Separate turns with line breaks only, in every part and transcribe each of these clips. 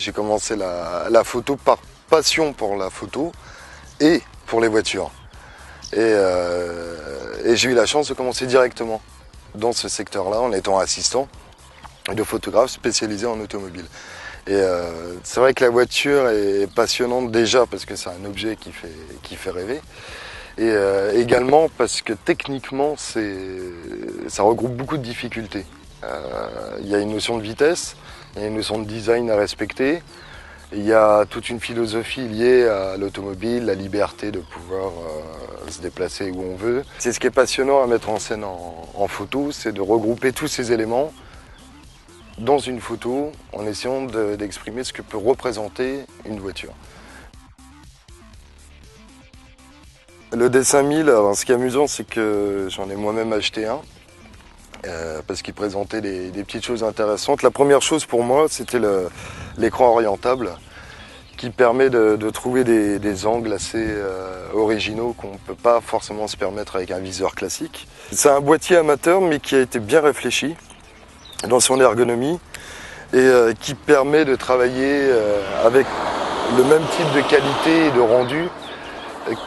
J'ai commencé la photo par passion pour la photo et pour les voitures. Et j'ai eu la chance de commencer directement dans ce secteur-là en étant assistant de photographe spécialisé en automobile. Et c'est vrai que la voiture est passionnante déjà parce que c'est un objet qui fait rêver. Et également parce que techniquement, ça regroupe beaucoup de difficultés. Il y a une notion de vitesse, il y a une notion de design à respecter. Il y a toute une philosophie liée à l'automobile, la liberté de pouvoir se déplacer où on veut. C'est ce qui est passionnant à mettre en scène en photo, c'est de regrouper tous ces éléments dans une photo en essayant d'exprimer ce que peut représenter une voiture. Le D5000, alors ce qui est amusant, c'est que j'en ai moi-même acheté un. Parce qu'il présentait des petites choses intéressantes. La première chose pour moi, c'était l'écran orientable qui permet de trouver des angles assez originaux qu'on ne peut pas forcément se permettre avec un viseur classique. C'est un boîtier amateur mais qui a été bien réfléchi dans son ergonomie et qui permet de travailler avec le même type de qualité et de rendu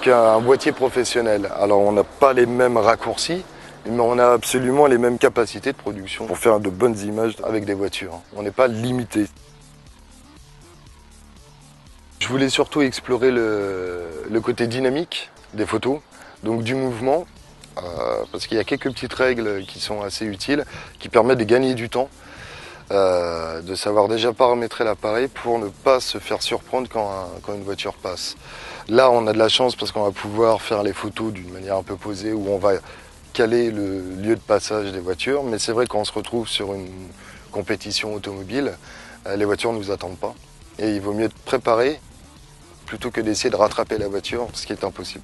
qu'un boîtier professionnel. Alors on n'a pas les mêmes raccourcis, mais on a absolument les mêmes capacités de production pour faire de bonnes images avec des voitures. On n'est pas limité. Je voulais surtout explorer le côté dynamique des photos, donc du mouvement, parce qu'il y a quelques petites règles qui sont assez utiles, qui permettent de gagner du temps, de savoir déjà paramétrer l'appareil pour ne pas se faire surprendre quand une voiture passe. Là, on a de la chance parce qu'on va pouvoir faire les photos d'une manière un peu posée, où on va caler le lieu de passage des voitures, mais c'est vrai qu'on se retrouve sur une compétition automobile, les voitures ne nous attendent pas. Et il vaut mieux être préparé plutôt que d'essayer de rattraper la voiture, ce qui est impossible.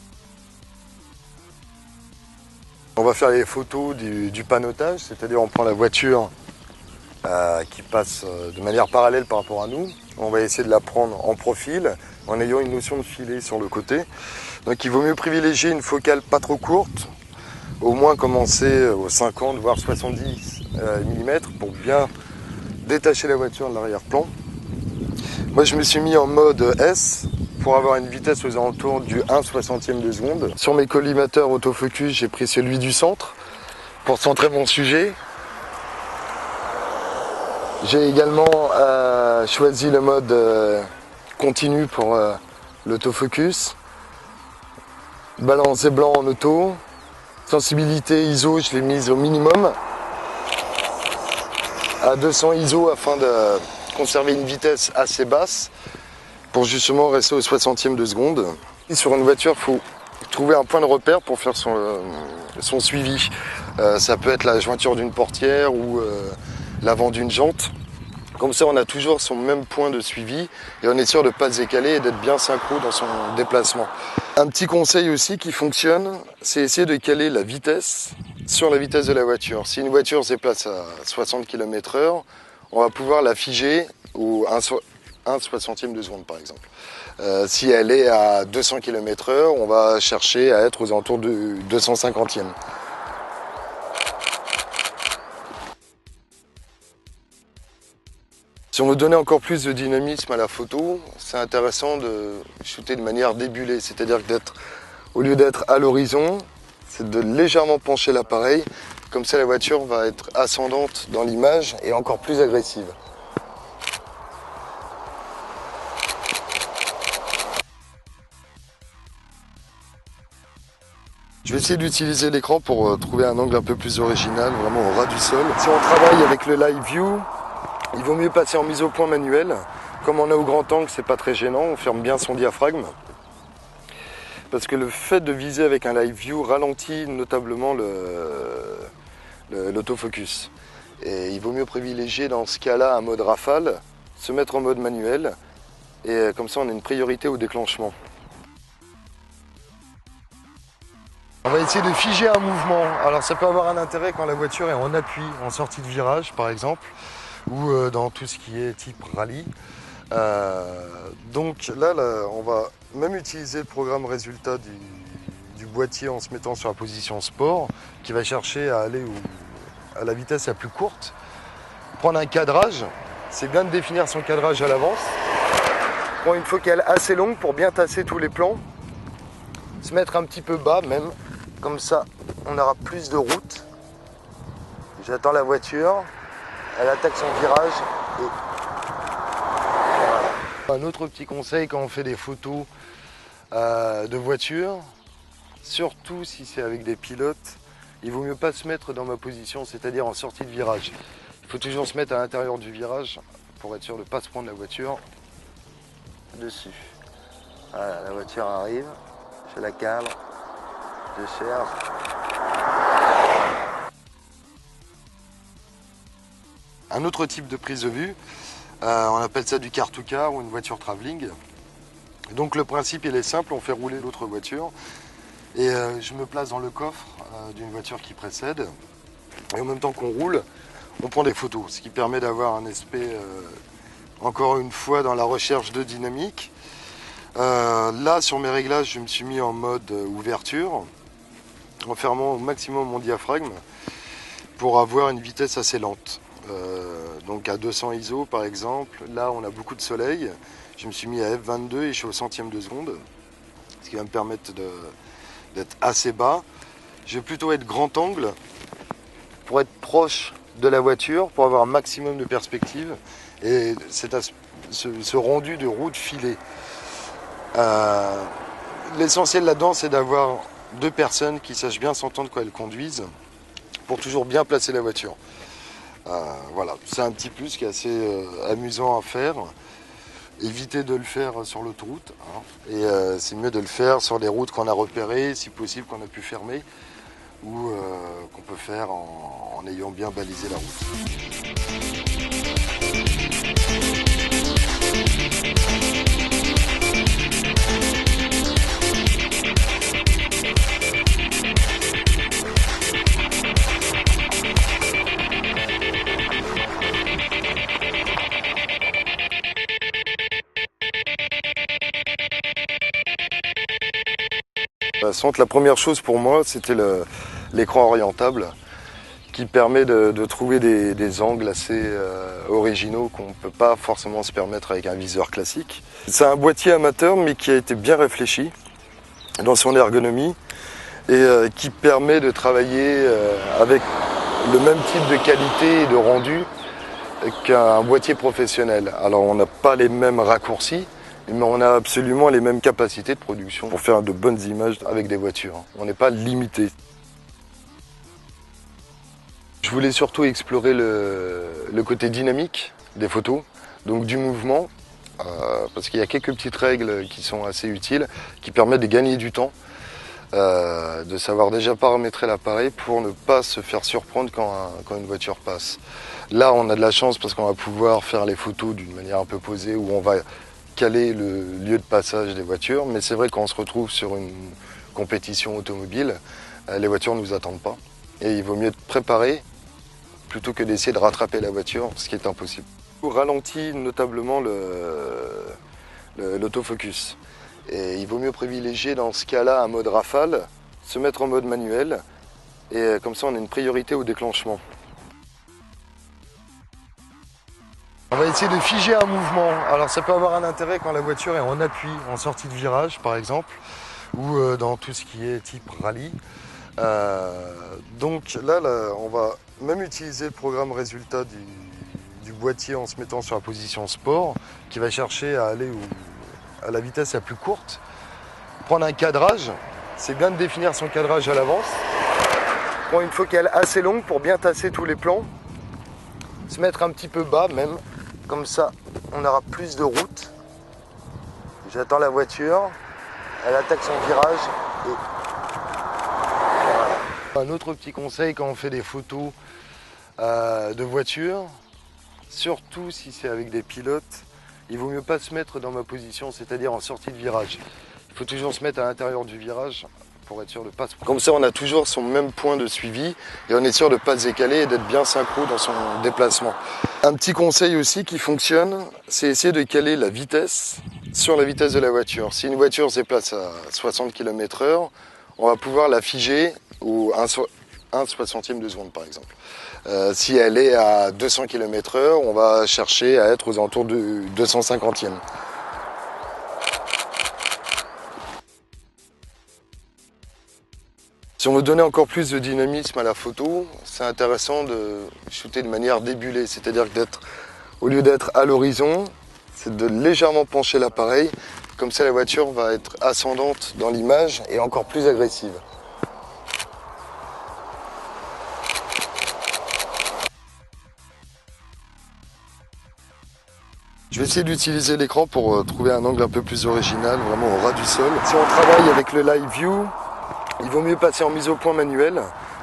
On va faire les photos du panotage, c'est-à-dire on prend la voiture qui passe de manière parallèle par rapport à nous. On va essayer de la prendre en profil en ayant une notion de filet sur le côté. Donc il vaut mieux privilégier une focale pas trop courte, au moins commencer aux 50 voire 70 mm pour bien détacher la voiture de l'arrière-plan. Moi je me suis mis en mode S pour avoir une vitesse aux alentours du 1/60e de seconde. Sur mes collimateurs autofocus, j'ai pris celui du centre pour centrer mon sujet. J'ai également choisi le mode continu pour l'autofocus. Balance et blanc en auto. Sensibilité ISO, je l'ai mise au minimum. À 200 ISO afin de conserver une vitesse assez basse pour justement rester au 60e de seconde. Et sur une voiture, il faut trouver un point de repère pour faire son suivi. Ça peut être la jointure d'une portière ou l'avant d'une jante. Comme ça, on a toujours son même point de suivi et on est sûr de ne pas se décaler et d'être bien synchro dans son déplacement. Un petit conseil aussi qui fonctionne, c'est essayer de caler la vitesse sur la vitesse de la voiture. Si une voiture se déplace à 60 km/h, on va pouvoir la figer au 1/60e de seconde par exemple. Si elle est à 200 km/h, on va chercher à être aux alentours de 250e. Si on veut donner encore plus de dynamisme à la photo, c'est intéressant de shooter de manière débulée, c'est-à-dire au lieu d'être à l'horizon, c'est de légèrement pencher l'appareil, comme ça la voiture va être ascendante dans l'image et encore plus agressive. Je vais essayer d'utiliser l'écran pour trouver un angle un peu plus original, vraiment au ras du sol. Si on travaille avec le live view, il vaut mieux passer en mise au point manuelle. Comme on a au grand angle, c'est pas très gênant, on ferme bien son diaphragme. Parce que le fait de viser avec un live view ralentit notablement l'autofocus. Et il vaut mieux privilégier dans ce cas-là un mode rafale, se mettre en mode manuel, et comme ça on a une priorité au déclenchement. On va essayer de figer un mouvement. Alors ça peut avoir un intérêt quand la voiture est en appui, en sortie de virage par exemple, ou dans tout ce qui est type rallye. Donc là, on va même utiliser le programme résultat du boîtier en se mettant sur la position sport, qui va chercher à aller à la vitesse la plus courte. Prendre un cadrage, c'est bien de définir son cadrage à l'avance. Prends une focale assez longue pour bien tasser tous les plans. Se mettre un petit peu bas même, comme ça on aura plus de route. J'attends la voiture, elle attaque son virage et voilà. Un autre petit conseil quand on fait des photos de voiture, surtout si c'est avec des pilotes, il vaut mieux pas se mettre dans ma position, c'est-à-dire en sortie de virage. Il faut toujours se mettre à l'intérieur du virage pour être sûr de ne pas se prendre la voiture dessus. Voilà, la voiture arrive, je la cadre, je cherche. Un autre type de prise de vue, on appelle ça du car-to-car ou une voiture travelling. Donc le principe il est simple, on fait rouler l'autre voiture et je me place dans le coffre d'une voiture qui précède et en même temps qu'on roule, on prend des photos, ce qui permet d'avoir un aspect, encore une fois, dans la recherche de dynamique. Là, sur mes réglages, je me suis mis en mode ouverture, en fermant au maximum mon diaphragme pour avoir une vitesse assez lente. Donc à 200 ISO par exemple, là on a beaucoup de soleil, je me suis mis à F22 et je suis au centième de seconde, ce qui va me permettre d'être assez bas. Je vais plutôt être grand angle pour être proche de la voiture, pour avoir un maximum de perspective et ce rendu de route filée. L'essentiel là-dedans c'est d'avoir deux personnes qui sachent bien s'entendre quand elles conduisent pour toujours bien placer la voiture. Voilà, c'est un petit plus qui est assez amusant à faire. Évitez de le faire sur l'autoroute, hein. Et c'est mieux de le faire sur des routes qu'on a repérées, si possible qu'on a pu fermer, ou qu'on peut faire en ayant bien balisé la route. La première chose pour moi, c'était l'écran orientable qui permet de trouver des angles assez originaux qu'on ne peut pas forcément se permettre avec un viseur classique. C'est un boîtier amateur mais qui a été bien réfléchi dans son ergonomie et qui permet de travailler avec le même type de qualité et de rendu qu'un boîtier professionnel. Alors on n'a pas les mêmes raccourcis, mais on a absolument les mêmes capacités de production pour faire de bonnes images avec des voitures. On n'est pas limité. Je voulais surtout explorer le côté dynamique des photos, donc du mouvement, parce qu'il y a quelques petites règles qui sont assez utiles, qui permettent de gagner du temps, de savoir déjà paramétrer l'appareil pour ne pas se faire surprendre quand une voiture passe. Là, on a de la chance parce qu'on va pouvoir faire les photos d'une manière un peu posée, où on va caler le lieu de passage des voitures, mais c'est vrai qu'on se retrouve sur une compétition automobile, les voitures ne nous attendent pas. Et il vaut mieux être préparé plutôt que d'essayer de rattraper la voiture, ce qui est impossible. On ralentit notablement l'autofocus. Et il vaut mieux privilégier dans ce cas-là un mode rafale, se mettre en mode manuel, et comme ça on a une priorité au déclenchement. On va essayer de figer un mouvement. Alors ça peut avoir un intérêt quand la voiture est en appui, en sortie de virage par exemple, ou dans tout ce qui est type rallye. Donc là, on va même utiliser le programme résultat du boîtier en se mettant sur la position sport, qui va chercher à aller à la vitesse la plus courte. Prendre un cadrage, c'est bien de définir son cadrage à l'avance. Prendre une focale assez longue pour bien tasser tous les plans. Se mettre un petit peu bas même, comme ça on aura plus de route. J'attends la voiture, elle attaque son virage et voilà. Un autre petit conseil quand on fait des photos de voiture, surtout si c'est avec des pilotes, il vaut mieux pas se mettre dans ma position, c'est-à-dire en sortie de virage. Il faut toujours se mettre à l'intérieur du virage pour être sûr de ne pas se... Comme ça, on a toujours son même point de suivi et on est sûr de ne pas se décaler et d'être bien synchro dans son déplacement. Un petit conseil aussi qui fonctionne, c'est essayer de caler la vitesse sur la vitesse de la voiture. Si une voiture se déplace à 60 km/h, on va pouvoir la figer au 1/60 de seconde par exemple. Si elle est à 200 km/h, on va chercher à être aux alentours de 250e. Si on veut donner encore plus de dynamisme à la photo, c'est intéressant de shooter de manière débulée, c'est-à-dire au lieu d'être à l'horizon, c'est de légèrement pencher l'appareil, comme ça la voiture va être ascendante dans l'image et encore plus agressive. Je vais essayer d'utiliser l'écran pour trouver un angle un peu plus original, vraiment au ras du sol. Si on travaille avec le live view, il vaut mieux passer en mise au point manuelle.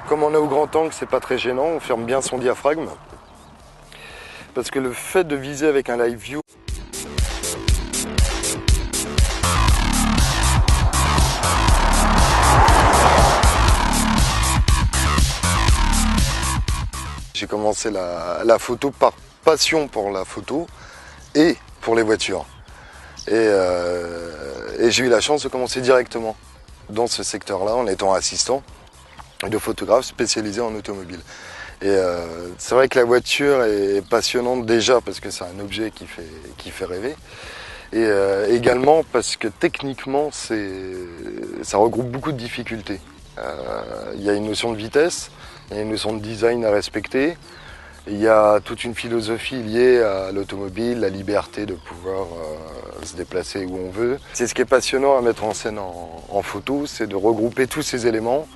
Comme on est au grand angle, c'est pas très gênant, on ferme bien son diaphragme. Parce que le fait de viser avec un live view, j'ai commencé la photo par passion pour la photo et pour les voitures. Et j'ai eu la chance de commencer directement dans ce secteur-là en étant assistant de photographe spécialisé en automobile. Et c'est vrai que la voiture est passionnante déjà parce que c'est un objet qui fait rêver. Et également parce que techniquement, ça regroupe beaucoup de difficultés. Il y a une notion de vitesse, il y a une notion de design à respecter. Il y a toute une philosophie liée à l'automobile, la liberté de pouvoir se déplacer où on veut. C'est ce qui est passionnant à mettre en scène en photo, c'est de regrouper tous ces éléments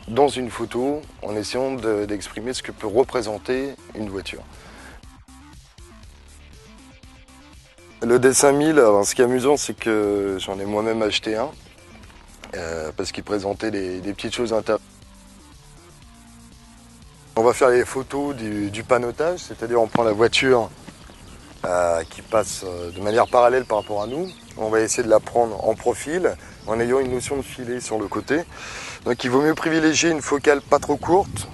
dans une photo en essayant d'exprimer ce que peut représenter une voiture. Le D5000, alors ce qui est amusant, c'est que j'en ai moi-même acheté un parce qu'il présentait des petites choses intéressantes. On va faire les photos du panotage, c'est-à-dire on prend la voiture qui passe de manière parallèle par rapport à nous. On va essayer de la prendre en profil en ayant une notion de filet sur le côté. Donc il vaut mieux privilégier une focale pas trop courte,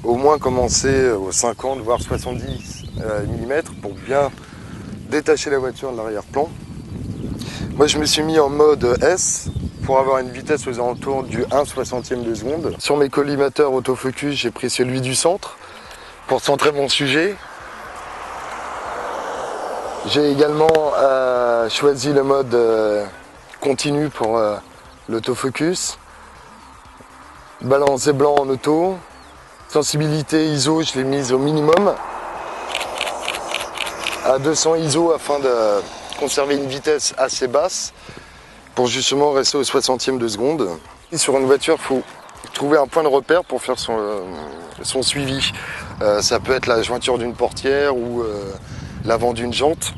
au moins commencer aux 50 voire 70 mm pour bien détacher la voiture de l'arrière-plan. Moi je me suis mis en mode S pour avoir une vitesse aux alentours du 1/60e de seconde. Sur mes collimateurs autofocus, j'ai pris celui du centre pour centrer mon sujet. J'ai également choisi le mode continu pour l'autofocus. Balance et blanc en auto. Sensibilité ISO, je l'ai mise au minimum. À 200 ISO afin de conserver une vitesse assez basse pour justement rester au 60e de seconde. Et sur une voiture, il faut trouver un point de repère pour faire son suivi. Ça peut être la jointure d'une portière ou l'avant d'une jante.